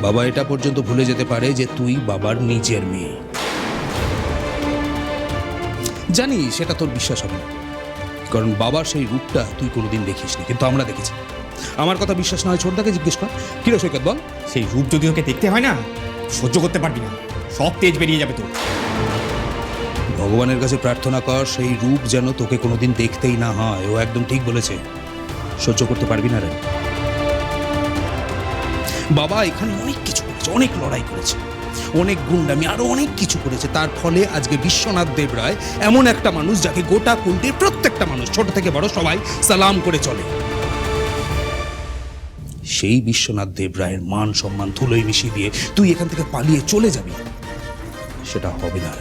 বাবা এটা পর্যন্ত ভুলে যেতে পারে যে তুই বাবার নিজের মেয়ে। জানি সেটা তোর বিশ্বাস হবে না, কারণ বাবার সেই রূপটা তুই কোনোদিন দেখিসনি, কিন্তু আমরা দেখেছি। আমার কথা বিশ্বাস না হয় ছোটদাকে জিজ্ঞেস কর। কি রে সৈকত, বল। সেই রূপ যদি ওকে দেখতে হয় না, সহ্য করতে পারবি না, সব তেজ বেরিয়ে যাবে তোর। ভগবানের কাছে প্রার্থনা কর সেই রূপ যেন তোকে কোনোদিন দেখতেই না হয়। ও একদম ঠিক বলেছে, সহ্য করতে পারবি না রে। বাবা এখানে অনেক কিছু করেছে, অনেক লড়াই করেছে, অনেক গুন্ডামি, আরো অনেক কিছু করেছে। তার ফলে আজকে বিশ্বনাথ দেব রায় এমন একটা মানুষ যাকে গোটা কুলটির প্রত্যেকটা মানুষ ছোট থেকে বড় সবাই সালাম করে চলে। সেই বিশ্বনাথ দেব রায়ের মান সম্মান ধুলোয় মিশিয়ে দিয়ে তুই এখান থেকে পালিয়ে চলে যাবি, সেটা হবে না।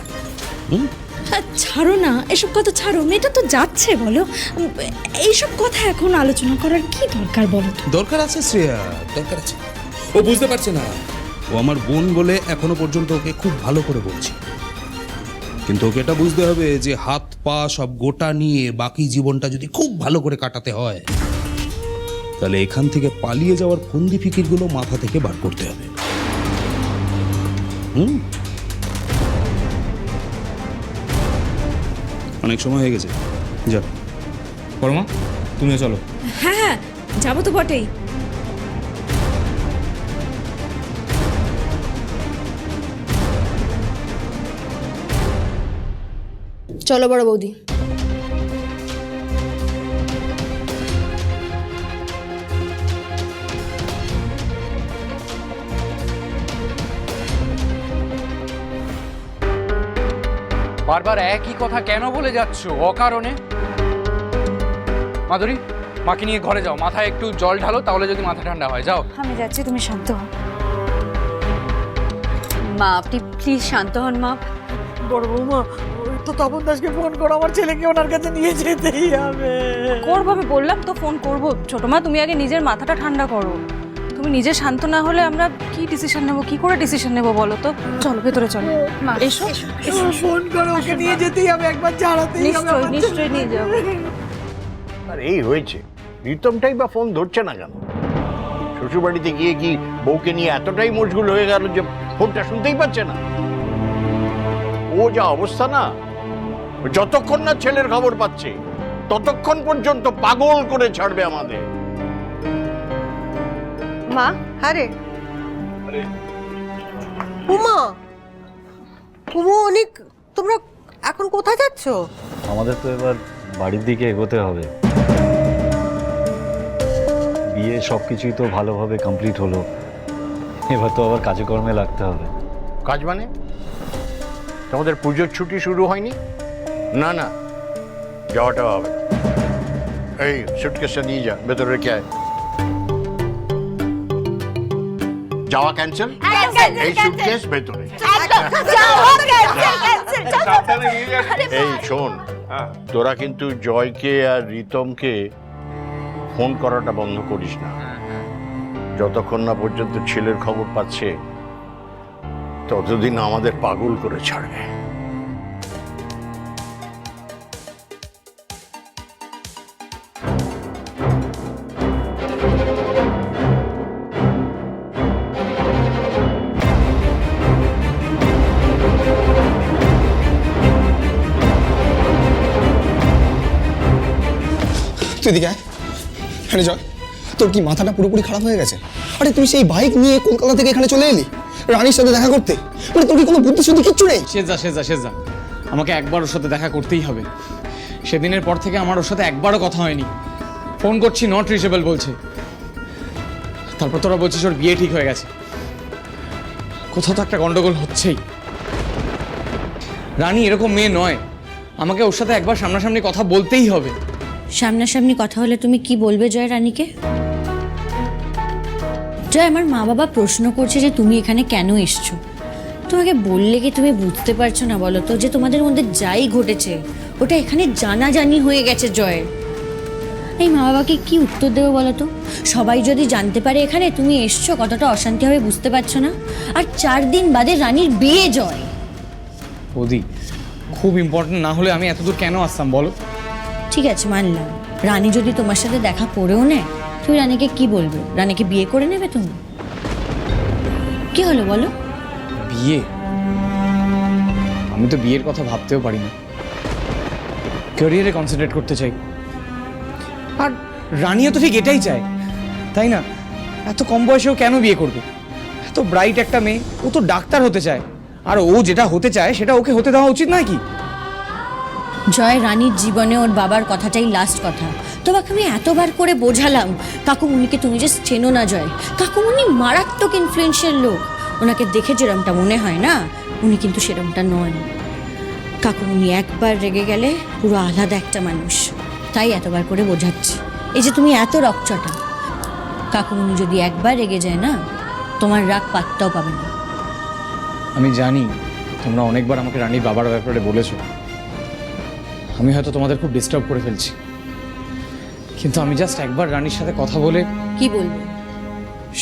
ছাড়ো না এসব কথা, ছাড়ো। মেয়েটা তো যাচ্ছে, বলো। এইসব কথা এখন আলোচনা করার কি দরকার বলো তো? দরকার আছে শ্রেয়া, দরকার আছে। ও বুঝতে পারছে না, ও আমার বোন বলে এখনো পর্যন্ত ওকে খুব ভালো করে বলছি, কিন্তু ওকে এটা বুঝতে হবে যে হাত পা সব গোটা নিয়ে বাকি জীবনটা যদি খুব ভালো করে কাটাতে হয়, তাহলে এখান থেকে পালিয়ে যাওয়ার ফন্দি ফিকিরগুলো মাথা থেকে বার করতে হবে। অনেক সময় হয়ে গেছে, যা। পরমা, তুমিও চলো। হ্যাঁ হ্যাঁ, যাবো তো বটেই। চলো বড় বৌদি। বারবার একই কথা কেন বলে যাচ্ছ অকারণে? মাধুরী, মাকে নিয়ে ঘরে যাও, মাথায় একটু জল ঢালো, তাহলে যদি মাথা ঠান্ডা হয়। যাও। আমি যাচ্ছি, তুমি শান্ত হও। মা, আপনি প্লিজ শান্ত হন মা। বড় বৌমা, তো তপন দাসকে ফোন করো, আমার ছেলেকে ওনার কাছে নিয়ে যেতেই হবে। করবো, আমি বললাম তো ফোন করবো। ছোট মা, তুমি আগে নিজের মাথাটা ঠান্ডা করো। তুমি নিজে শান্ত না হলে আমরা কি ডিসিশন নেবো, কি করে ডিসিশন নেবো বলো তো? চলো ভেতরে চলো। এসো এসো, ফোন করো, ওকে নিয়ে যেতেই হবে, একবার জানাতেই হবে। নিশ্চয়ই নিশ্চয়ই নিয়ে যাবো। আর এই হয়েছে, রিতমটাই বা ফোন ধরছে না কেন? শ্বশুরবাড়িতে গিয়ে কি বউকে নিয়ে এতটাই মশগুল হয়ে গেল যে ফোনটা শুনতেই পাচ্ছে না? ও যা অবস্থা না, যতক্ষণ না ছেলের খবর পাচ্ছে ততক্ষণ পর্যন্ত পাগল করে ছাড়বে আমাদের। মা, আরে উমা, অনেক, তোমরা এখন কোথায় যাচ্ছ? আমাদের তো এবার বাড়ির দিকে এগোতে হবে। বিয়ে সবকিছুই তো ভালোভাবে কমপ্লিট হলো, এবার তো আবার কাজে কর্মে লাগতে হবে। কাজ মানে? তোমাদের পুজোর ছুটি শুরু হয়নি? না না, যাওয়াটা হবে। এই সুটকেসটা নিয়ে যা, ভেতরে রেখে আয়। যাওয়া ক্যান্সেল, এই সুটকেস ভেতরে। এই শোন, তোরা কিন্তু জয়কে আর রিতমকে ফোন করাটা বন্ধ করিস না, যতক্ষণ না পর্যন্ত ছেলের খবর পাচ্ছে ততদিন আমাদের পাগল করে ছাড়বে। তুই এদিকে আয়। আরে জয়, তোর কি মাথাটা পুরোপুরি খারাপ হয়ে গেছে? আরে তুই সেই বাইক নিয়ে কলকাতা থেকে এখানে চলে এলি রানীর সাথে দেখা করতে, মানে তোর কি কোনো বুদ্ধি শুদ্ধি কিচ্ছু নেই? সেজা, আমাকে একবার ওর সাথে দেখা করতেই হবে। সেদিনের পর থেকে আমার ওর সাথে একবারও কথা হয়নি। ফোন করছি, নট রিচেবল বলছে। তারপর তোরা বলছিস ওর বিয়ে ঠিক হয়ে গেছে। কোথাও তো একটা গন্ডগোল হচ্ছেই। রানী এরকম মেয়ে নয়, আমাকে ওর সাথে একবার সামনাসামনি কথা বলতেই হবে। সামনাসামনি কথা হলে তুমি কি বলবে জয় রানীকে? জয়, আমার মা বাবা প্রশ্ন করছে যে তুমি এখানে কেন এসছো। তোমাকে বললে কি তুমি বুঝতে পারছো না বলো তো, যে তোমাদের মধ্যে যাই ঘটেছে ওটা এখানে জানাজানি হয়ে গেছে জয়। এই মা বাবাকে কি উত্তর দেবো বলো তো? সবাই যদি জানতে পারে এখানে তুমি এসছো, কতটা অশান্তি হবে বুঝতে পারছো না? আর 4 দিন বাদে রানীর বিয়ে জয়। বৌদি, খুব ইম্পর্টেন্ট না হলে আমি এতদূর কেন আসতাম বলো? ঠিক আছে মানলাম, রানী যদি তোমার সাথে দেখা করেও নেয়, তুমি রানীকে কি বলবে? রানীকে বিয়ে করে নেবে তুমি? কি হলো বলো? বিয়ে? আমি তো বিয়ের কথা ভাবতেও পারি না। ক্যারিয়ারে কনসেন্ট্রেট করতে চাই। আর রানিও তো ঠিক এটাই চায়, তাই না? এত কম বয়সেও কেন বিয়ে করবে? এত ব্রাইট একটা মেয়ে, ও তো ডাক্তার হতে চায়। আর ও যেটা হতে চায় সেটা ওকে হতে দেওয়া উচিত নয় কি? জয়, রানীর জীবনে ওর বাবার কথাটাই লাস্ট কথা। তোমাকে আমি এতবার করে বোঝালাম, কাকুমুনিকে তুমি যে চেনো না জয়। কাকুমুনি মারাত্মক ইনফ্লুয়েন্সিয়াল লোক। ওনাকে দেখে যেরমটা মনে হয় না, উনি কিন্তু সেরমটা নন। কাকুমুনি একবার রেগে গেলে পুরো আলাদা একটা মানুষ। তাই এতবার করে বোঝাচ্ছি। এই যে তুমি এত রকচটা, কাকুমুনি যদি একবার রেগে যায় না, তোমার রাগ পাত্তাও পাবে না। আমি জানি তোমরা অনেকবার আমাকে রানীর বাবার ব্যাপারে বলেছো। আমি হয়তো তোমাদের খুব ডিস্টার্ব করে ফেলছি, কিন্তু আমি জাস্ট একবার রানীর সাথে কথা বলে। কি বলবো?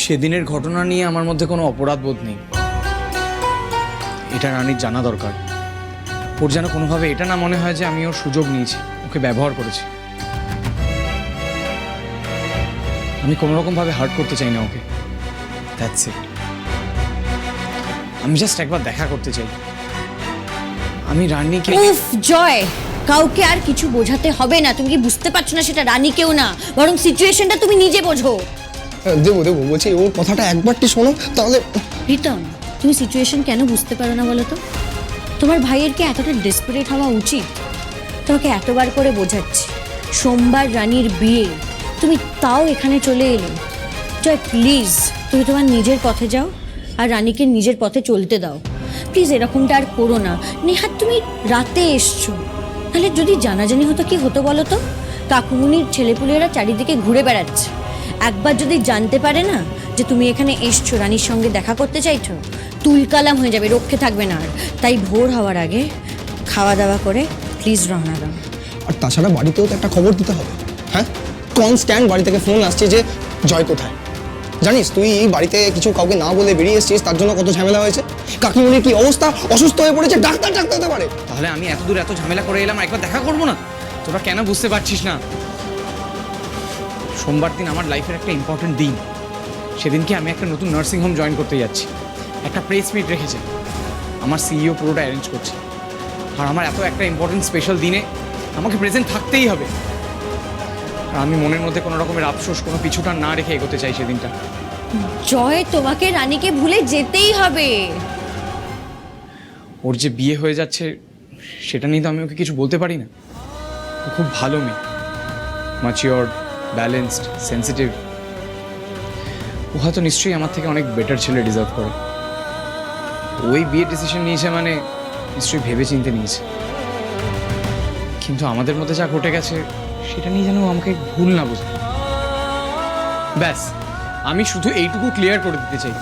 সেদিনের ঘটনা নিয়ে আমার মধ্যে কোনো অপরাধ বোধ নেই, এটা রানীর জানা দরকার। ওর যেন কোনোভাবে এটা না মনে হয় যে আমি ওর সুযোগ নিয়েছি, ওকে ব্যবহার করেছি। আমি কোনো রকমভাবে হার্ট করতে চাই না ওকে, দ্যাটস ইট। আমি জাস্ট একবার দেখা করতে চাই। আমি রানীকে। উফ জয়, কাউকে আর কিছু বোঝাতে হবে না। তুমি কি বুঝতে পারছো না সেটা রানীকেও না, বরং সিচুয়েশনটা তুমি নিজে বোঝো। দেবো বলছি, ওর কথাটা একবারটি শোনো তাহলে। রিতম, তুমি সিচুয়েশন কেন বুঝতে পারো না বলো তো? তোমার ভাইয়ের কি এতটা ডেসপারেট হওয়া উচিত? তোমাকে এতবার করে বোঝাচ্ছি, সোমবার রানীর বিয়ে, তুমি তাও এখানে চলে এলে। জয় প্লিজ, তুমি তোমার নিজের পথে যাও আর রানীকে নিজের পথে চলতে দাও। প্লিজ এরকমটা আর করো না। নেহাত তুমি রাতে এসছো, তাহলে যদি জানাজানি হতো কি হতো বলো তো? কাকুমুনির ছেলেপুলেরা চারিদিকে ঘুরে বেড়াচ্ছে। একবার যদি জানতে পারে না যে তুমি এখানে এসছো, রানীর সঙ্গে দেখা করতে চাইছো, তুলকালাম হয়ে যাবে, রক্ষে থাকবে না আর। তাই ভোর হওয়ার আগে খাওয়া দাওয়া করে প্লিজ রওনা দাও। আর তাছাড়া বাড়িতেও তো একটা খবর দিতে হবে। হ্যাঁ, কনস্ট্যান্ট বাড়ি থেকে ফোন আসছে যে জয় কোথায়। জানিস তুই বাড়িতে কিছু কাউকে না বলে বেরিয়ে এসেছিস, তার জন্য কত ঝামেলা হয়েছে। কাকিমুনির কি অবস্থা, অসুস্থ হয়ে পড়েছে, ডাক্তার হতে পারে। তাহলে আমি এত দূর এত ঝামেলা করে এলাম, একবার দেখা করবো না? তোরা কেন বুঝতে পারছিস না? সোমবার দিন আমার লাইফের একটা ইম্পর্টেন্ট দিন। সেদিনকে আমি একটা নতুন নার্সিং হোম জয়েন করতে যাচ্ছি। একটা প্রেস মিট রেখেছে, আমার সিইও পুরোটা অ্যারেঞ্জ করছে। আর আমার এত একটা ইম্পর্টেন্ট স্পেশাল দিনে আমাকে প্রেজেন্ট থাকতেই হবে। আর আমি মনের মধ্যে কোনো রকমের আফসোস, কোনো পিছুটা না রেখে এগোতে চাই সেদিনটা। জয়, তোমাকে রানীকে ভুলে যেতেই হবে। ওর যে বিয়ে হয়ে যাচ্ছে সেটা নিয়ে তো আমি ওকে কিছু বলতে পারি না। ও খুব ভালো মেয়ে, ম্যাচিওরড, ব্যালেন্সড, সেন্সিটিভ। ও হয়তো নিশ্চয়ই আমার থেকে অনেক বেটার ছেলে ডিজার্ভ করে। ওই বিয়ে ডিসিশন নিয়েছে মানে নিশ্চয়ই ভেবে চিন্তে নিয়েছে। কিন্তু আমাদের মধ্যে যা ঘটে গেছে সেটা নিয়ে যেন আমাকে ভুল না বোঝে। ব্যাস, আমি শুধু এইটুকু ক্লিয়ার করে দিতে চাই,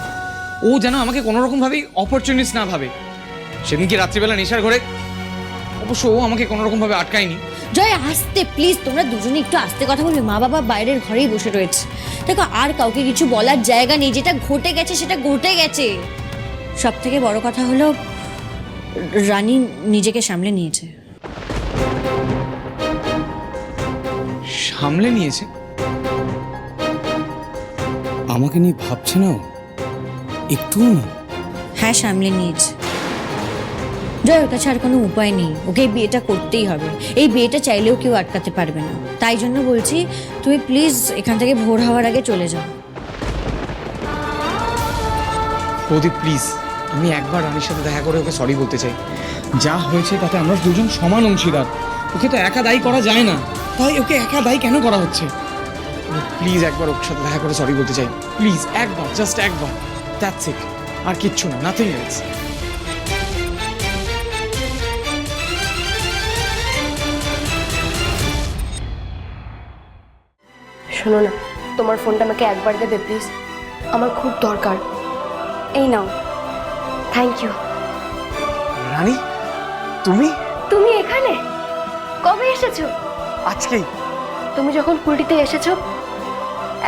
ও যেন আমাকে কোনো রকমভাবেই অপরচুনিস্ট না ভাবে। সেদিন কি রাত্রিবেলা নেশার ঘরে অবশ্য ও আমাকে কোনো রকমভাবে আটকায়নি। জয় আস্তে প্লিজ, তোমরা দুজনে একটু আস্তে কথা বলবে। মা বাবা বাইরের ঘরেই বসে রয়েছে। দেখো, আর কাউকে কিছু বলার জায়গা নেই। যেটা ঘটে গেছে সেটা ঘটে গেছে। সব থেকে বড় কথা হলো রানী নিজেকে সামলে নিয়েছে। সামলে নিয়েছে? আমাকে নিয়ে ভাবছে না একটু না? হ্যাঁ, সামলে নিয়েছে। জয়, ওর কাছে আর কোনো উপায় নেই। ওকে এই বিয়েটা করতেই হবে। এই বিয়েটা চাইলেও কেউ আটকাতে পারবে না। তাই জন্য বলছি, তুমি প্লিজ এখান থেকে ভোর হওয়ার আগে চলে যাও। বৌদি প্লিজ, আমি একবার রানীর সাথে দেখা করে ওকে সরি বলতে চাই। যা হয়েছে তাতে আমরা দুজন সমান অংশীদার। ওকে তো একা দায়ী করা যায় না, তাই ওকে একা দায়ী কেন করা হচ্ছে? প্লিজ একবার ওর সাথে দেখা করে সরি বলতে চাই। প্লিজ একবার, জাস্ট একবার, দ্যাটস ইট। আর কিচ্ছু না, নাথিং এলস। শোনো না, তোমার ফোনটা আমাকে একবার দেবে প্লিজ? আমার খুব দরকার। এই নাও। Thank you. রানী, তুমি? তুমি এখানে কবে এসেছো? আজকেই। তুমি যখন কুলটিতে এসেছো,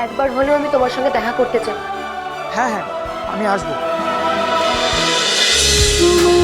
একবার হলেও আমি তোমার সঙ্গে দেখা করতে চাই। হ্যাঁ হ্যাঁ, আমি আসবো। তুমি